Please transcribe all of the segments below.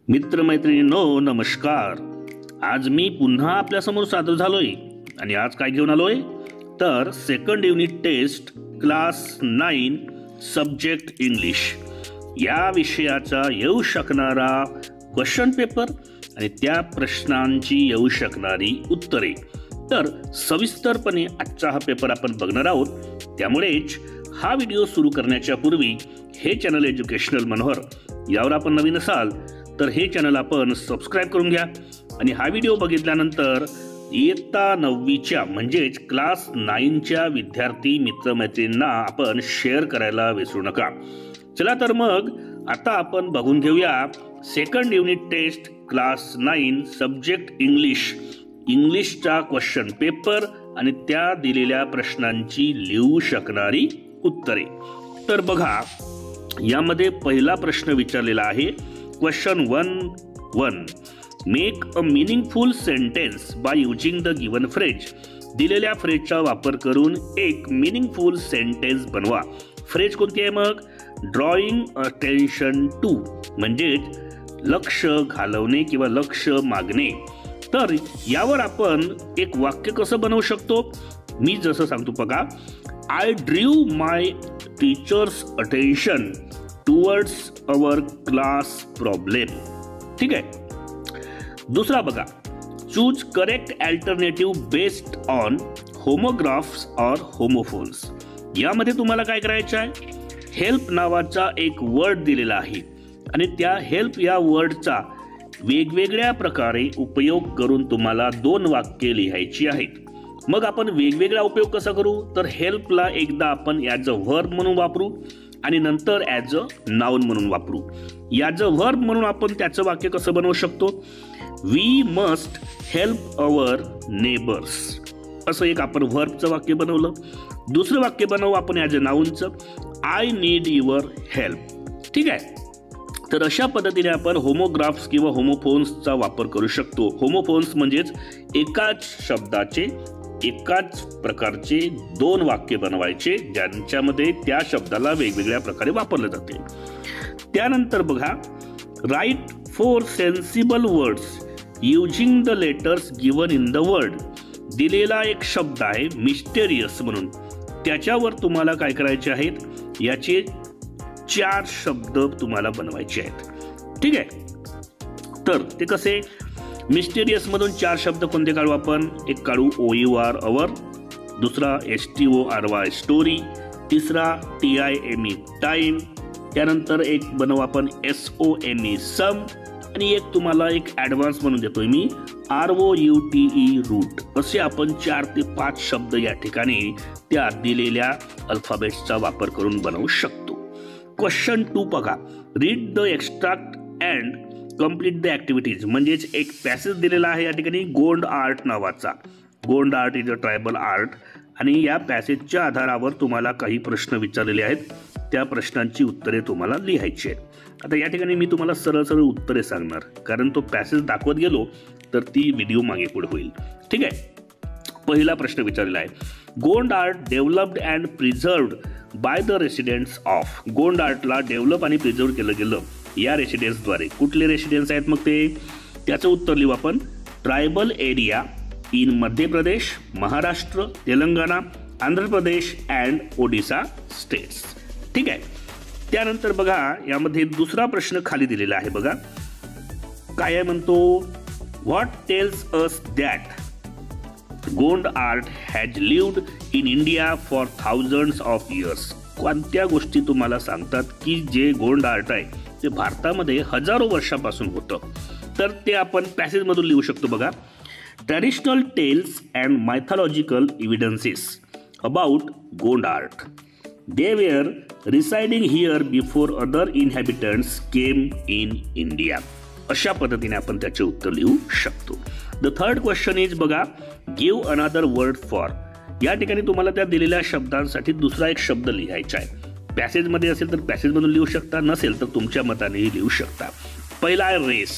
मित्रमैत्रिणींनो नमस्कार। आज मी पुन्हा आपल्या समोर सादर झालोय आणि आज काय घेऊन आलोय तर second unit test class 9 subject English या विषयाचा येऊ शकणारा क्वेश्चन पेपर आणि त्या प्रश्नांची येऊ शकणारी उत्तरे। तर सविस्तरपणे आजचा हा पेपर आपण बघणार आहोत। त्यामुळेच हा व्हिडिओ सुरू करण्याच्या पूर्वी हे चॅनल एज्युकेशनल मनोहर यावर आपण नवीन असाल तर हे चॅनल आपण सबस्क्राइब करून घ्या आणि हा व्हिडिओ बघितल्यानंतर इयत्ता 9च्या म्हणजेच क्लास 9च्या विद्यार्थी मित्रमैत्रिणींना आपण शेअर करायला विसरू नका। चला तर मग आता आपण बघून घेऊया second unit test class 9 subject इंग्लिशचा क्वेश्चन पेपर आणि त्या दिलेल्या प्रश्नांची लिहू शकणारी उत्तरे। तर बघा यामध्ये पहिला प्रश्न विचारलेला आहे question 1 make a meaningful sentence by using the given phrase. दिलेल्या फ्रेजचा वापर करून एक मीनिंगफुल सेंटेन्स बनवा। फ्रेज कोणती आहे मग ड्रॉइंग अटेन्शन टू म्हणजे लक्ष घालवणे किंवा लक्ष मागणे। तर यावर आपण एक वाक्य कसं बनवू शकतो मी जसं सांगतो बघा I ड्रीव my teachers attention towards our class problem. ठीक आहे। दुसरा बघा choose correct alternative based on homographs और होमोफोन्स। यामध्ये तुम्हाला काय करायचं आहे हेल्प नावाचा एक वर्ड दिलेला आहे आणि त्या हेल्प या वर्डचा वेगवेगळ्या प्रकारे उपयोग करून तुम्हाला 2 वाक्ये लिहायची आहेत। मग आपण वेगवेगळा उपयोग कसा करू तर हेल्पला एकदा आपण ॲज अ व्हर्ब म्हणून वापरू आणि नंतर ॲज अ नाउन म्हणून वापरू। ॲज अ व्हर्ब म्हणून आपण त्याचं वाक्य कसं बनवू शकतो we must help our neighbours असं एक आपण व्हर्बचं वाक्य बनवलं। दुसरं वाक्य बनवू आपण ॲज अ नाउनचं आय नीड युअर हेल्प। ठीक आहे। तर अशा पद्धतीने आपण होमोग्राफ्स किंवा होमोफोन्सचा वापर करू शकतो। होमोफोन्स म्हणजेच एकाच शब्दाचे एकाच प्रकारचे 2 वाक्य बनवायचे ज्यांच्यामध्ये त्या शब्दाला वेगवेगळ्या प्रकारे वापरले जाते। त्यानंतर बघा write 4 sensible words using the letters given in the word. दिलेला एक शब्द आहे मिस्टेरियस म्हणून त्याच्यावर तुम्हाला काय करायचे आहेत याचे 4 शब्द तुम्हाला बनवायचे आहेत। ठीक आहे। तर ते कसे मिस्टेरियस मधून 4 शब्द कोणते काढू आपण एक काढू OUR अवर, दुसरा STORY स्टोरी, तिसरा TIME टाइम, त्यानंतर एक बनवू आपण SOME सम आणि एक तुम्हाला एक ॲडव्हान्स म्हणून देतोय मी ROUTE रूट। असे आपण 4 ते 5 शब्द या ठिकाणी त्या दिलेल्या अल्फाबेट्सचा वापर करून बनवू शकतो। क्वेश्चन 2 बघा read the extract and complete the activities म्हणजेच एक पॅसेज दिलेला आहे या ठिकाणी गोंड आर्ट नावाचा। Gond art is a tribal art आणि या पॅसेजच्या आधारावर तुम्हाला काही प्रश्न विचारलेले आहेत त्या प्रश्नांची उत्तरे तुम्हाला लिहायची आहेत। आता या ठिकाणी मी तुम्हाला सरळ सरळ उत्तरे सांगणार कारण तो पॅसेज दाखवत गेलो तर ती व्हिडिओ मागे पुढे होईल। ठीक आहे। पहिला प्रश्न विचारलेला आहे Gond art developed and preserved by the residents of. Gond आर्टला डेव्हलप आणि प्रिझर्व केलं गेलं या रेसिडेंट्सद्वारे। कुठले रेसिडेंट्स आहेत मग ते त्याचं उत्तर लिहू आपण tribal area in Madhya Pradesh, Maharashtra, Telangana, Andhra Pradesh and Odisha states. ठीक आहे। त्यानंतर बघा यामध्ये दुसरा प्रश्न खाली दिलेला आहे बघा काय आहे म्हणतो what tells us that Gond art has lived in India for thousands of years. कोणत्या गोष्टी तुम्हाला सांगतात की जे गोंड आर्ट आहे ते भारतामध्ये हजारो वर्षापासून होतं तर ते आपण पॅसेजमधून लिहू शकतो बघा traditional tales and mythological evidences about Gond art they were residing here before other inhabitants came in India. अशा पद्धतीने आपण त्याचे उत्तर लिहू शकतो। द थर्ड क्वेश्चन इज बघा गिव्ह अनदर वर्ड फॉर। या ठिकाणी तुम्हाला त्या दिलेल्या शब्दांसाठी दुसरा एक शब्द लिहायचा आहे। पॅसेजमध्ये असेल तर पॅसेजमधून लिहू शकता नसेल तर तुमच्या मतानेही लिहू शकता। पहिला आहे रेस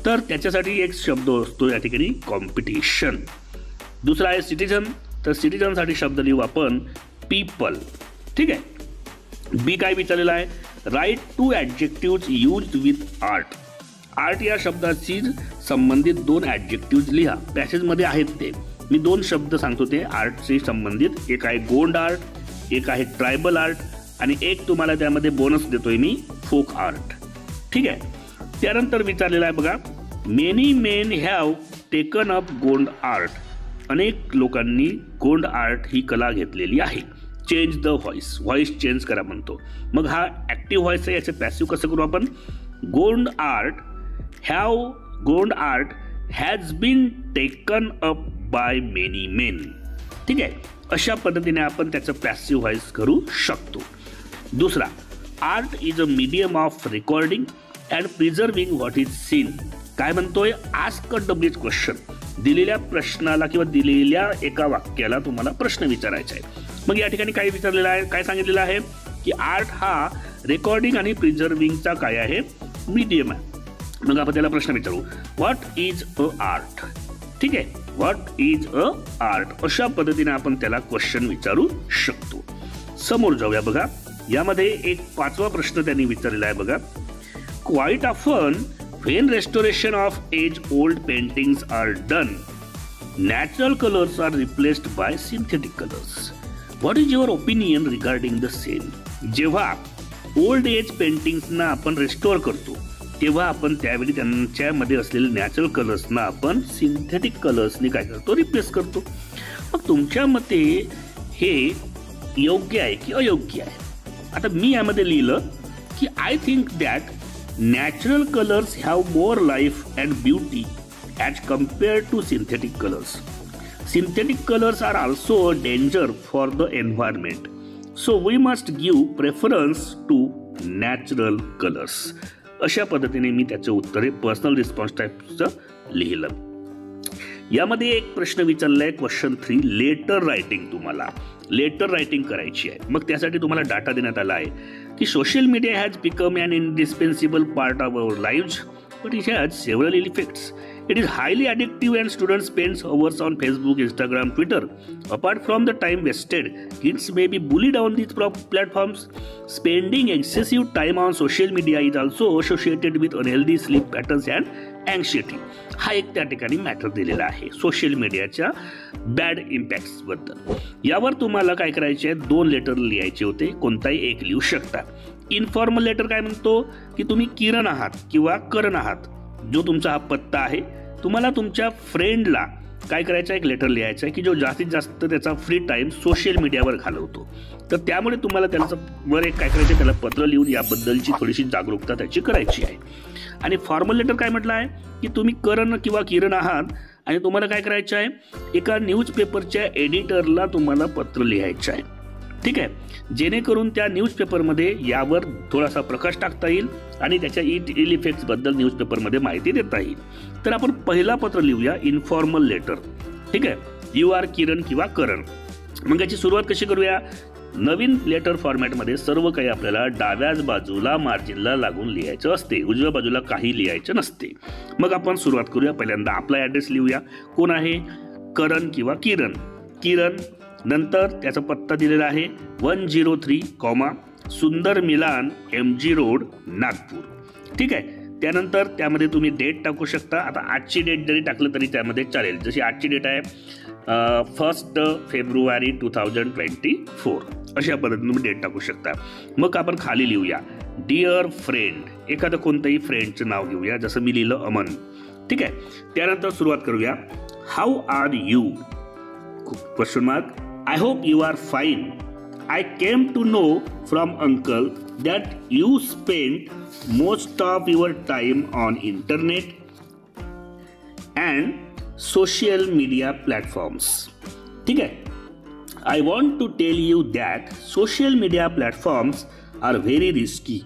तर त्याच्यासाठी एक शब्द असतो या ठिकाणी कॉम्पिटिशन। दुसरा आहे सिटिझन तर सिटिझनसाठी शब्द लिहू आपण पीपल। ठीक आहे। बी काय विचारलेला आहे write 2 adjectives used with art. Art या शब्दाशी संबंधित 2 ॲडजेक्टिव्ह लिहा. पॅसेजमध्ये आहेत ते. मी 2 शब्द सांगतो ते आर्टशी संबंधित. एक आहे गोंड आर्ट, एक आहे ट्रायबल आर्ट आणि एक तुम्हाला त्यामध्ये बोनस देतोय मी फोक आर्ट. ठीक आहे. त्यानंतर विचारलेला आहे बघा, many main have taken up Gond art. अनेक लोकांनी गोंड आर्ट ही कला घेतलेली आहे. Change the voice, voice change करा म्हणतो. मग हा ॲक्टिव्ह व्हॉइस आहे, याचं पॅसिव्ह कसं करू आपण? Gond art has been taken up by many men. ठीक आहे. अशा पद्धतीने आपण त्याचं पॅसिव्ह व्हॉइस करू शकतो. दुसरा, art is a medium of recording and preserving what is seen. काय म्हणतोय? Ask a WH question. दिलेल्या प्रश्नाला किंवा दिलेल्या एका वाक्याला तुम्हाला प्रश्न विचारायचा आहे. मग या ठिकाणी काय विचारलेलं आहे, काय सांगितलेलं आहे की आर्ट हा रेकॉर्डिंग आणि प्रिझर्विंगचा काय आहे? मीडियम आहे. मग आपण त्याला प्रश्न विचारू, व्हॉट इज अ आर्ट. ठीक आहे. What is a art. अशा पद्धतीने आपण त्याला क्वेश्चन विचारू शकतो. समोर जाऊया बघा. यामध्ये एक 5वा प्रश्न त्यांनी विचारलेला आहे बघा. Quite often when restoration of age old paintings are done, natural colours are replaced by synthetic colours. What is your opinion regarding the same. जेव्हा ओल्ड एज पेंटिंग्सना आपण रेस्टोर करतो तेव्हा आपण त्यावेळी त्यांच्यामध्ये असलेले नॅचरल कलर्सना आपण सिंथेटिक कलर्सनी काय करतो? रिप्लेस करतो. मग तुमच्या मते हे योग्य आहे की अयोग्य आहे? आता मी यामध्ये लिहिलं की I think that natural colours have more life and beauty as compared to synthetic colours. Synthetic colors are also a danger for the environment. So we must give preference to natural colors. अशा पद्धतीने मी त्याचे उत्तरे personal response टाईपचं लिहिलं. यामध्ये एक प्रश्न विचारला आहे, क्वेश्चन 3, लेटर रायटिंग. तुम्हाला लेटर रायटिंग करायची आहे. मग त्यासाठी तुम्हाला डाटा देण्यात आला आहे की social media has become an indispensable part of our lives, but it has several ill effects. It is highly addictive and students spend hours on Facebook, Instagram, Twitter. Apart from the time wasted, kids may be bullied on these platforms. Spending excessive time on social media is also associated with unhealthy sleep patterns and anxiety. हा एक त्या ठिकाणी matter दिलेला आहे social मीडियाच्या bad impacts बद्दल. यावर तुम्हाला काय करायचे आहे? 2 लेटर लिहायचे होते. कोणताही एक लिहू शकता. इन्फॉर्मल लेटर काय म्हणतो की तुम्ही किरण आहात किंवा करण आहात, जो तुमचा हा पत्ता आहे. तुम्हाला तुमच्या फ्रेंडला काय करायचं? एक लेटर लिहायचं आहे की जो जास्तीत जास्त त्याचा फ्री टाईम सोशल मीडियावर घालवतो. तर त्यामुळे तुम्हाला त्याचं वर एक काय करायचं? त्याला पत्र लिहून याबद्दलची थोडीशी जागरूकता त्याची करायची आहे. आणि फॉर्मल लेटर काय म्हटलं आहे की तुम्ही करण किंवा किरण आहात आणि तुम्हाला काय करायचं आहे? एका न्यूजपेपरच्या एडिटरला तुम्हाला पत्र लिहायचं आहे. ठीक आहे. जेणेकरून त्या न्यूजपेपरमध्ये यावर थोडासा प्रकाश टाकता येईल आणि त्याच्या इल इफेक्ट्सबद्दल न्यूजपेपरमध्ये माहिती देता येईल. तर आपण पहिला पत्र लिहूया, इन्फॉर्मल लेटर. ठीक आहे. यू आर किरण किंवा करण. मग याची सुरुवात कशी करूया? नवीन लेटर फॉर्मॅटमध्ये सर्व काही आपल्याला डाव्याच बाजूला मार्जिनला लागून लिहायचं असते, उजव्या बाजूला काही लिहायचं नसते. मग आपण सुरुवात करूया. पहिल्यांदा आपला ॲड्रेस लिहूया. कोण आहे? करण किंवा किरण. किरण. नंतर त्याचा पत्ता दिलेला आहे 103, सुंदर मिलान MG रोड, नागपूर. ठीक आहे. त्यानंतर त्यामध्ये तुम्ही डेट टाकू शकता. आता आजची डेट जरी टाकलं तरी त्यामध्ये चालेल. जशी आजची डेट आहे 1 फेब्रुवारी 2024. अशा पद्धतीने तुम्ही डेट टाकू शकता. मग आपण खाली लिहूया डिअर फ्रेंड. एखादं कोणतंही फ्रेंडचं नाव घेऊया. जसं मी लिहिलं अमन. ठीक आहे. त्यानंतर सुरुवात करूया. How are you? Question mark. I hope you are fine. I came to know from uncle that you spend most of your time on internet and social media platforms. ठीक है? I want to tell you that social media platforms are very risky.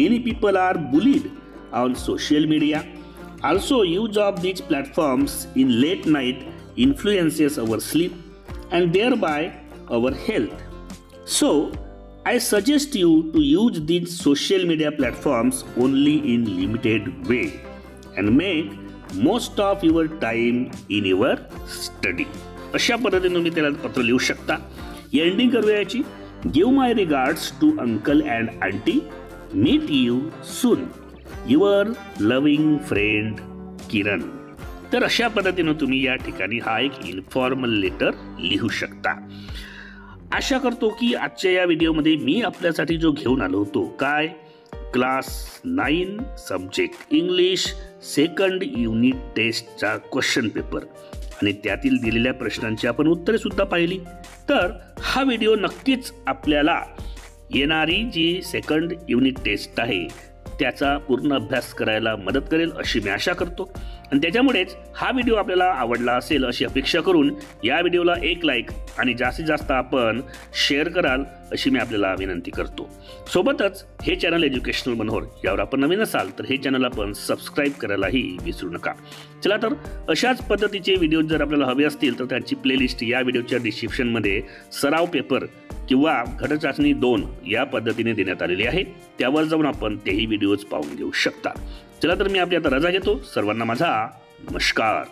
Many people are bullied on social media. Also, use of these platforms in late night influences our sleep and thereby our health. So, I suggest you to use these social media platforms only in limited way and make most of your time in your study. अशा पद्धतीने तुम्ही त्याला पत्र लिहू शकता. Ending करूया याची. Give my regards to uncle and aunty. Meet you soon. Your loving friend Kiran. तर अशा पद्धतीनं तुम्ही या ठिकाणी हा एक इन्फॉर्मल लेटर लिहू शकता. आशा करतो की आजच्या या व्हिडिओमध्ये मी आपल्यासाठी जो घेऊन आलो होतो काय, class 9 subject English second unit टेस्टचा क्वेश्चन पेपर आणि त्यातील दिलेल्या प्रश्नांची आपण उत्तरे सुद्धा पाहिली. तर हा व्हिडिओ नक्कीच आपल्याला येणारी जी सेकंड युनिट टेस्ट आहे त्याचा पूर्ण अभ्यास करायला मदत करेल अशी मी आशा करतो. आणि त्याच्यामुळेच हा व्हिडिओ आपल्याला आवडला असेल अशी अपेक्षा करून या व्हिडिओला एक लाईक आणि जास्तीत जास्त आपण शेअर कराल अशी मी आपल्याला विनंती करतो. सोबतच हे चॅनल एज्युकेशनल मनोहर यावर आपण नवीन असाल तर हे चॅनल आपण सबस्क्राईब करायलाही विसरू नका. चला तर अशाच पद्धतीचे व्हिडिओ जर आपल्याला हवे असतील तर त्यांची प्लेलिस्ट या व्हिडिओच्या डिस्क्रिप्शनमध्ये सराव पेपर किंवा घटचाचणी 2 या पद्धतीने देण्यात आलेली आहे. त्यावर जाऊन आपण तेही व्हिडिओज पाहून घेऊ शकता. चला तर मी आपली आता रजा घेतो. सर्वांना माझा नमस्कार.